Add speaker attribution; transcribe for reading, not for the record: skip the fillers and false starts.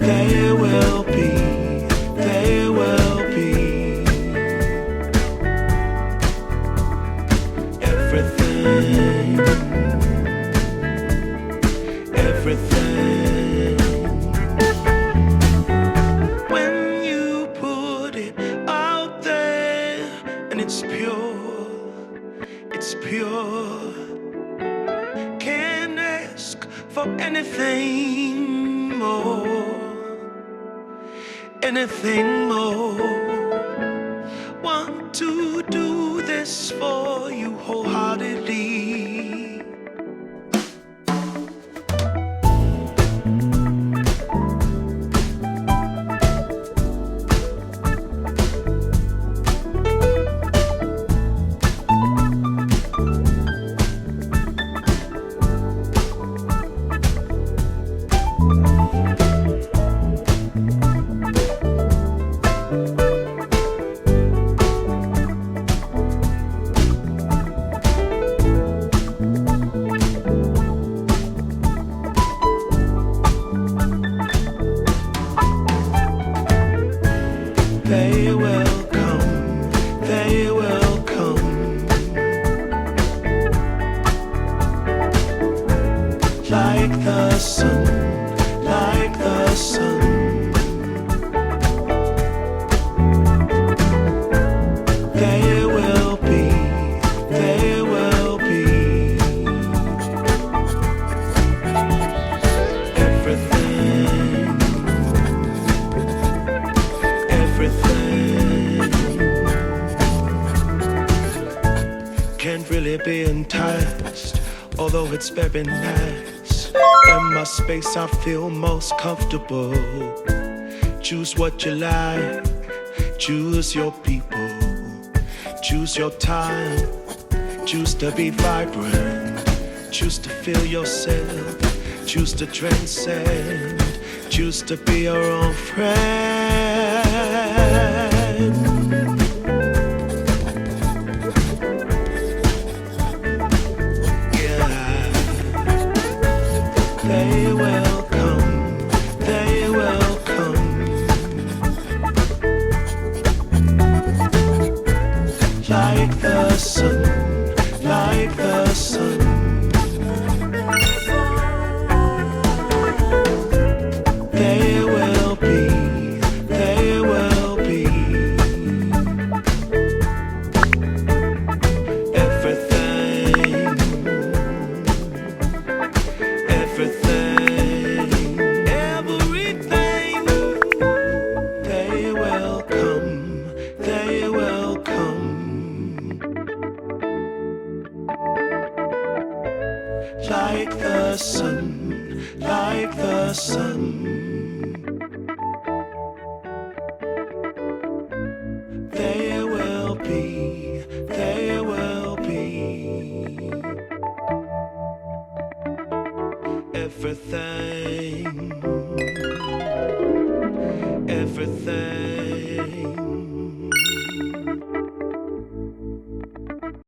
Speaker 1: They will be, they will be everything, everything. When you put it out there and it's pure, it's pure. Can't ask for anything more, anything more. Want to do this for you wholeheartedly. They will come, they will come, like the sun, like the sun. They will be, they will be everything, everything. Can't really be enticed, although it's very nice. In my space I feel most comfortable. Choose what you like, choose your people, choose your time, choose to be vibrant, choose to feel yourself, choose to transcend, choose to be your own friend. They will come, they will come, like the sun, like the sun. They will be, they will be everything, everything, everything. They will come, they will come, like the sun, like the sun. They will be, they will be everything, everything.